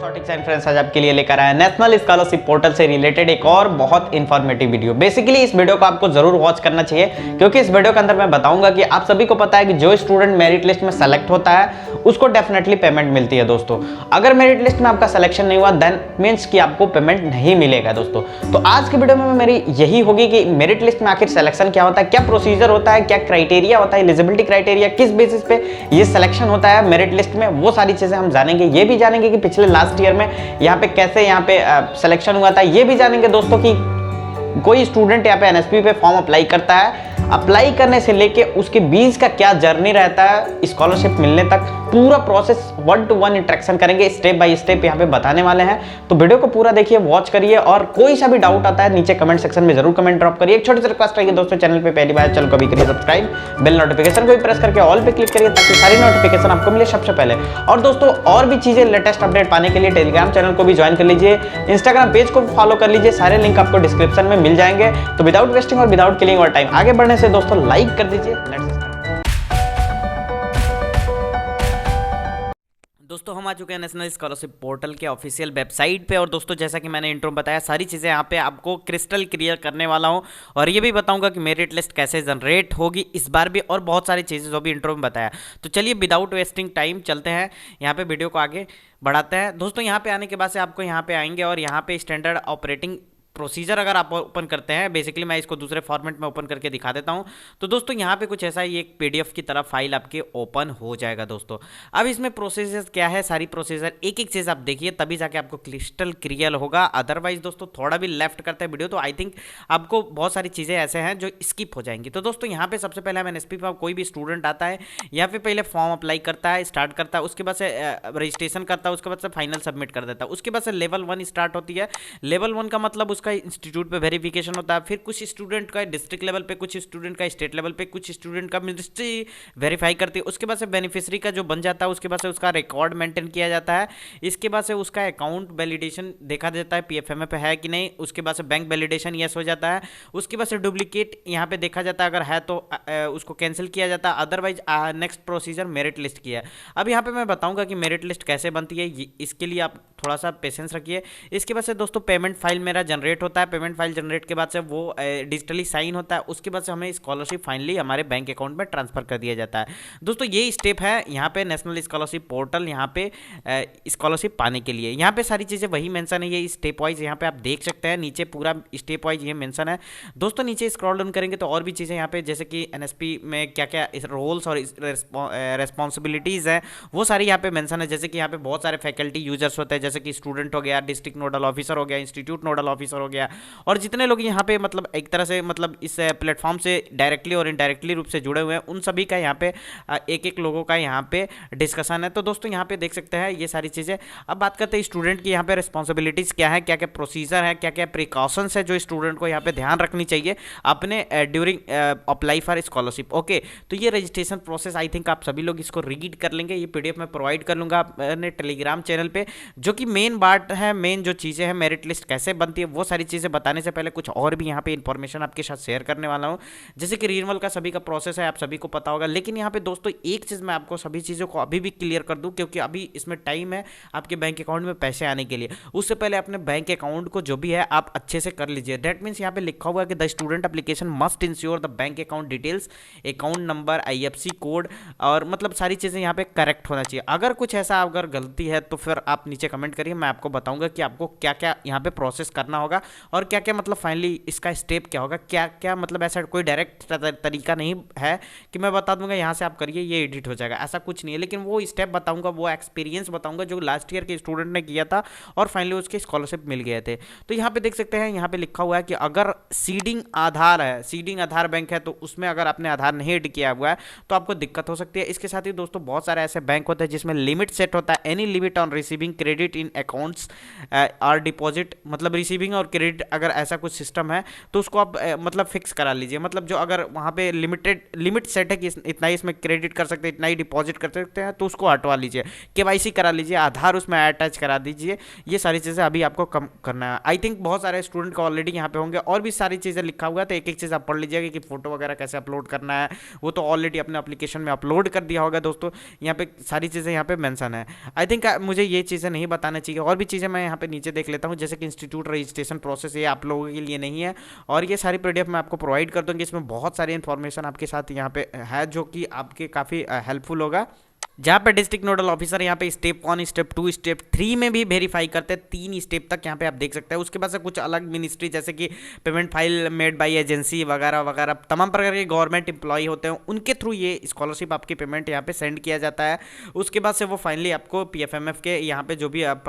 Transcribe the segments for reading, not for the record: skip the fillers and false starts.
Friends आज आपके लिए लेकर आया नेशनल स्कॉलरशिप पोर्टल से रिलेटेड एक और बहुत इंफॉर्मेटिव वीडियो। बेसिकली इस वीडियो को आपको जरूर वॉच करना चाहिए क्योंकि इस वीडियो के अंदर मैं बताऊंगा कि आप सभी को पता है कि जो स्टूडेंट मेरिट लिस्ट में सेलेक्ट होता है उसको डेफिनेटली पेमेंट मिलती है दोस्तों। अगर मेरिट लिस्ट में आपका सिलेक्शन नहीं हुआ देन मींस कि आपको पेमेंट नहीं मिलेगा दोस्तों। तो आज की वीडियो में मेरी यही होगी कि मेरिट लिस्ट में आखिर सिलेक्शन क्या होता है, क्या प्रोसीजर होता है, क्या क्राइटेरिया होता है, एलिजिबिलिटी क्राइटेरिया, किस बेसिस पे ये सिलेक्शन होता है मेरिट लिस्ट में, वो सारी चीजें हम जानेंगे। ये भी जानेंगे कि पिछले लास्ट ईयर में यहाँ पे कैसे यहाँ पे सिलेक्शन हुआ था। ये भी जानेंगे दोस्तों कि कोई स्टूडेंट यहाँ पे एनएसपी पे फॉर्म अप्लाई करता है, अप्लाई करने से लेके उसके बीच का क्या जर्नी रहता है स्कॉलरशिप मिलने तक, पूरा प्रोसेस 1-to-1 इंटरेक्शन करेंगे, स्टेप बाय स्टेप यहाँ पे बताने वाले हैं। तो वीडियो को पूरा देखिए, वॉच करिए और कोई सा भी डाउट आता है नीचे कमेंट सेक्शन में जरूर कमेंट ड्रॉप करिए। एक छोटी सी रिक्वेस्ट रहेगी दोस्तों, चैनल पे पहली बार चैनल को भी करिए सब्सक्राइब, बेल नोटिफिकेशन को भी प्रेस करके ऑल पे क्लिक करिए ताकि सारी नोटिफिकेशन आपको मिले सबसे पहले। और दोस्तों और भी चीजें लेटेस्ट अपडेट पाने के लिए टेलीग्राम चैनल को भी ज्वाइन कर लीजिए, इंस्टाग्राम पेज को फॉलो कर लीजिए, सारे लिंक आपको डिस्क्रिप्शन में मिल जाएंगे। तो विदाउट वेस्टिंग और विदाउट किलिंग और टाइम आगे बढ़ने से दोस्तों लाइक कर दीजिए। दोस्तों हम आ चुके हैं नेशनल स्कॉलरशिप पोर्टल के ऑफिशियल वेबसाइट पे। और दोस्तों जैसा कि मैंने इंट्रो में बताया सारी चीज़ें यहाँ पे आपको क्रिस्टल क्लियर करने वाला हूँ और ये भी बताऊंगा कि मेरिट लिस्ट कैसे जनरेट होगी इस बार भी, और बहुत सारी चीज़ें जो भी इंट्रो में बताया। तो चलिए विदाउट वेस्टिंग टाइम चलते हैं यहाँ पे, वीडियो को आगे बढ़ाते हैं। दोस्तों यहाँ पे आने के बाद से आपको यहाँ पे आएंगे और यहाँ पे स्टैंडर्ड ऑपरेटिंग प्रोसीजर अगर आप ओपन करते हैं, बेसिकली मैं इसको दूसरे फॉर्मेट में ओपन करके दिखा देता हूं। तो दोस्तों यहाँ पे कुछ ऐसा ही एक पीडीएफ की तरह फाइल आपके ओपन हो जाएगा दोस्तों। अब इसमें प्रोसीजर क्या है, सारी प्रोसीजर एक एक चीज़ आप देखिए तभी जाके आपको क्रिस्टल क्लियर होगा। अदरवाइज दोस्तों थोड़ा भी लेफ्ट करता है वीडियो तो आई थिंक आपको बहुत सारी चीज़ें ऐसे हैं जो स्किप हो जाएंगी। तो दोस्तों यहाँ पे सबसे पहले हम एनएसपी पर कोई भी स्टूडेंट आता है यहाँ पे पहले फॉर्म अप्लाई करता है, स्टार्ट करता है, उसके बाद से रजिस्ट्रेशन करता है, उसके बाद से फाइनल सबमिट कर देता है, उसके बाद से लेवल 1 स्टार्ट होती है। लेवल 1 का मतलब उसका इंस्टीट्यूट पे वेरिफिकेशन होता है, फिर कुछ स्टूडेंट का डिस्ट्रिक्ट लेवल पे, कुछ स्टूडेंट का स्टेट लेवल पे, कुछ स्टूडेंट का मिनिस्ट्री वेरीफाई करती है। उसके बाद से बेनिफिशियरी का जो बन जाता है उसके बाद से उसका रिकॉर्ड मेंटेन किया जाता है। इसके बाद से उसका अकाउंट वैलिडेशन देखा जाता है पीएफएमए पे है कि नहीं। उसके बाद से बैंक वैलिडेशन यस हो जाता है। उसके बाद से डुप्लीकेट यहाँ पे देखा जाता है, अगर है तो उसको कैंसिल किया जाता है। Otherwise next procedure merit list की है। अब यहाँ पे मैं बताऊंगा कि मेरिट लिस्ट कैसे बनती है, इसके लिए आप थोड़ा सा पेशेंस रखिए। इसके बाद से दोस्तों पेमेंट फाइल मेरा जनरेट होता है। पेमेंट फाइल जनरेट के बाद से वो डिजिटली साइन होता है। उसके बाद से हमें स्कॉलरशिप फाइनली हमारे बैंक अकाउंट में ट्रांसफर कर दिया जाता है। दोस्तों ये स्टेप है यहाँ पे नेशनल स्कॉलरशिप पोर्टल, यहाँ पे स्कॉलरशिप पाने के लिए यहाँ पे सारी चीज़ें वही मेंशन है। ये स्टेप वाइज यहाँ पे आप देख सकते हैं, नीचे पूरा स्टेप वाइज ये मेंशन है दोस्तों। नीचे स्क्रॉल डाउन करेंगे तो और भी चीज़ें यहाँ पे जैसे कि एनएसपी में क्या क्या रोल्स और रेस्पॉन्सिबिलिटीज़ हैं वो सारी यहाँ पे मेंशन है। जैसे कि यहाँ पे बहुत सारे फैकल्टी यूजर्स होते हैं, जैसे कि स्टूडेंट हो गया, डिस्ट्रिक्ट नोडल ऑफिसर हो गया, इंस्टीट्यूट नोडल ऑफिसर हो गया, और जितने लोग यहाँ पे मतलब एक तरह से मतलब इस प्लेटफॉर्म से डायरेक्टली और इनडायरेक्टली रूप से जुड़े हुए हैं, उन सभी का यहाँ पे एक एक लोगों का यहाँ पे डिस्कशन है। तो दोस्तों यहाँ पे देख सकते हैं ये सारी चीज़ें। अब बात करते हैं स्टूडेंट की यहाँ पे रिस्पॉन्सिबिलिटीज़ क्या है, क्या क्या प्रोसीजर है, क्या क्या प्रिकॉशंस है जो स्टूडेंट को यहाँ पे ध्यान रखनी चाहिए अपने during apply for scholarship. Okay, तो ये रजिस्ट्रेशन प्रोसेस आई थिंक आप सभी लोग इसको रीड कर लेंगे। ये पीडीएफ में प्रोवाइड कर लूँगा अपने टेलीग्राम चैनल पर, जो कि मेन बात है, मेन जो चीज़ें हैं मेरिट लिस्ट कैसे बनती है वो सारी चीज़ें बताने से पहले कुछ और भी यहाँ पे इंफॉर्मेशन आपके साथ शेयर करने वाला हूँ। जैसे कि रिन्यूअल का सभी का प्रोसेस है, आप सभी को पता होगा। लेकिन यहाँ पे दोस्तों एक चीज़ मैं आपको सभी चीज़ों को अभी भी क्लियर कर दूँ क्योंकि अभी इसमें टाइम है आपके बैंक अकाउंट में पैसे आने के लिए। उससे पहले अपने बैंक अकाउंट को जो भी है आप अच्छे से कर लीजिए। दैट मीन्स यहाँ पे लिखा हुआ है कि the student application must ensure the bank account details, account number, IFSC code, और मतलब सारी चीज़ें यहाँ पे करेक्ट होना चाहिए। अगर कुछ ऐसा अगर गलती है तो फिर आप नीचे कमेंट करिए, मैं आपको बताऊंगा कि आपको क्या क्या यहाँ पे प्रोसेस करना होगा और क्या क्या मतलब फाइनली इसका स्टेप क्या होगा, क्या क्या मतलब ऐसा कोई डायरेक्ट तरीका नहीं है कि मैं बता दूंगा यहाँ से आप करिए ये एडिट हो जाएगा, ऐसा कुछ नहीं है। लेकिन वो स्टेप बताऊंगा, वो एक्सपीरियंस बताऊंगा जो लास्ट ईयर के स्टूडेंट ने किया था और फाइनली उसके स्कॉलरशिप मिल गए थे। तो यहाँ पे देख सकते हैं, यहाँ पे लिखा हुआ है कि अगर सीडिंग आधार है, सीडिंग आधार बैंक है, तो उसमें अगर आपने आधार नहीं ऐड किया हुआ है तो आपको दिक्कत हो सकती है। इसके साथ ही दोस्तों बहुत सारे ऐसे बैंक होते हैं जिसमें लिमिट सेट होता है, any limit on receiving credit in accounts और डिपॉजिट, मतलब रिसीविंग और क्रेडिट अगर ऐसा कुछ सिस्टम है तो उसको आप मतलब फिक्स करा लीजिए। मतलब जो अगर वहाँ पे लिमिट सेट है कि इतना ही इसमें क्रेडिट कर सकते हैं, इतना ही डिपॉजिट कर सकते हैं, तो उसको हटवा लीजिए, केवाईसी करा लीजिए, आधार उसमें अटैच करा दीजिए। ये सारी चीज़ें अभी आपको कम करना है। आई थिंक बहुत सारे स्टूडेंट को ऑलरेडी यहाँ पे होंगे और भी सारी चीज़ें लिखा हुआ है, तो एक एक चीज़ आप पढ़ लीजिएगा कि फोटो वगैरह कैसे अपलोड करना है, वो तो ऑलरेडी अपने एप्लीकेशन में अपलोड कर दिया होगा दोस्तों। यहाँ पे सारी चीज़ें यहाँ पे मेंशन है। आई थिंक मुझे ये चीज़ें नहीं बतानी बताना चाहिए। और भी चीज़ें मैं यहाँ पे नीचे देख लेता हूँ, जैसे कि इंस्टीट्यूट रजिस्ट्रेशन प्रोसेस, ये आप लोगों के लिए नहीं है, और ये सारी पीडीएफ मैं आपको प्रोवाइड कर दूँगी। इसमें बहुत सारी इन्फॉर्मेशन आपके साथ यहाँ पे है जो कि आपके काफ़ी हेल्पफुल होगा। जहाँ पे डिस्ट्रिक्ट नोडल ऑफिसर यहाँ पे स्टेप 1, स्टेप 2, स्टेप 3 में भी वेरीफाई करते हैं, 3 स्टेप तक यहाँ पे आप देख सकते हैं। उसके बाद से कुछ अलग मिनिस्ट्री जैसे कि payment file made by agency वगैरह वगैरह, तमाम प्रकार के गवर्नमेंट एम्प्लॉय होते हैं, उनके थ्रू ये स्कॉलरशिप आपकी पेमेंट यहाँ पे सेंड किया जाता है। उसके बाद से वो फाइनली आपको पीएफएमएफ के यहाँ पे जो भी आप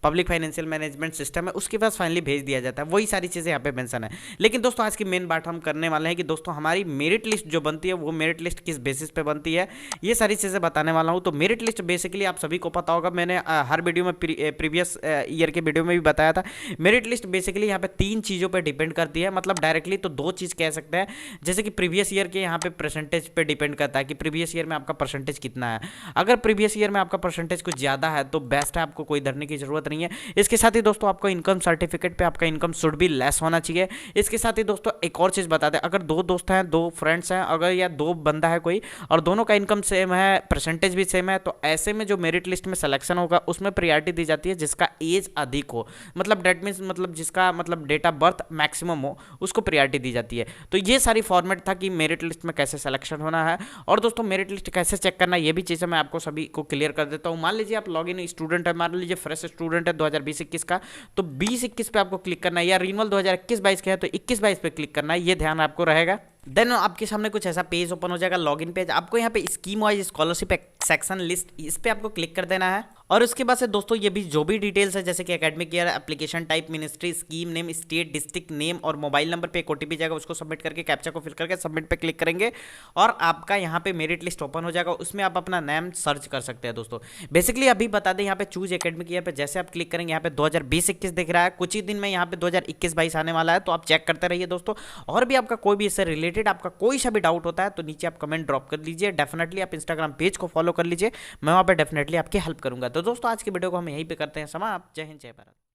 पब्लिक फाइनेंशियल मैनेजमेंट सिस्टम है उसके पास फाइनली भेज दिया जाता है। वही सारी चीज़ें यहाँ पे मेंशन है। लेकिन दोस्तों आज की मेन बात हम करने वाले हैं कि दोस्तों हमारी मेरिट लिस्ट जो बनती है वो मेरिट लिस्ट किस बेसिस पे बनती है, ये सारी चीज़ें बताने वाला हूँ। तो मेरिट लिस्ट बेसिकली आप सभी को पता होगा, मैंने हर वीडियो में प्रीवियस ईयर के वीडियो में भी बताया था। मेरिट लिस्ट बेसिकली यहाँ पे 3 चीज़ों पर डिपेंड करती है, मतलब डायरेक्टली तो 2 चीज़ कह सकते हैं, जैसे कि प्रीवियस ईयर के यहाँ पे परसेंटेज पे डिपेंड करता है कि प्रीवियस ईयर में आपका परसेंटेज कितना है। अगर प्रीवियस ईयर में आपका परसेंटेज कुछ ज़्यादा है तो बेस्ट है, आपको कोई डरने की जरूरत नहीं है। इसके साथ ही दोस्तों आपको इनकम सर्टिफिकेट पे आपका इनकम शुड भी लेस होना चाहिए। इसके साथ ही दोस्तों एक और चीज़ बता दें, अगर 2 दोस्त हैं, 2 फ्रेंड्स हैं, अगर या 2 बंदा है कोई और दोनों का इनकम सेम है, परसेंटेज भी सेम है, तो ऐसे में जो मेरिट लिस्ट में सिलेक्शन होगा उसमें प्रायोरिटी दी जाती है जिसका एज अधिक हो, मतलब डेट मीन्स मतलब जिसका मतलब डेट ऑफ बर्थ मैक्सिमम हो उसको प्रायोरिटी दी जाती है। तो ये सारी फॉर्मेट था कि मेरिट लिस्ट में कैसे सिलेक्शन होना है। और दोस्तों मेरिट लिस्ट कैसे चेक करना है ये भी चीज़ें मैं आपको सभी को क्लियर कर देता हूँ। मान लीजिए आप लॉग इन स्टूडेंट है, मान लीजिए फ्रेश स्टूडेंट है 2020-21 का, तो 20-21 पे आपको क्लिक करना है, या रिन्यूअल 2021-22 का है तो 21-22 पे क्लिक करना है, ये ध्यान आपको रहेगा। देन आपके सामने कुछ ऐसा पेज ओपन हो जाएगा, लॉगिन पेज। आपको यहाँ पे scheme wise scholarship section list, इस पे आपको क्लिक कर देना है। और उसके बाद से दोस्तों ये भी जो भी डिटेल्स है जैसे कि academic year, application type, ministry, scheme name, state, district name और मोबाइल नंबर पे एक ओटीपी जाएगा, उसको सबमिट करके कैप्चा को फिल करके सबमिट पे क्लिक करेंगे और आपका यहाँ पे मेरिट लिस्ट ओपन हो जाएगा। उसमें आप अपना नाम सर्च कर सकते हैं दोस्तों। बेसिकली अभी बता दें यहाँ पे चूज एकेडमिक ईयर पे जैसे आप क्लिक करेंगे यहाँ पे 2020-21 दिख रहा है, कुछ ही दिन में यहाँ पे 2021-22 आने वाला है, तो आप चेक करते रहिए दोस्तों। और भी आपका कोई भी इससे रिलेटेड आपका कोई सा भी डाउट होता है तो नीचे आप कमेंट ड्रॉप कर लीजिए। डेफिनेटली आप इंस्टाग्राम पेज को फॉलो कर लीजिए, मैं वहाँ पे डेफिनेटली आपकी हेल्प करूंगा। तो दोस्तों आज की वीडियो को हम यहीं पे करते हैं समाप्त। जय हिंद, जय भारत।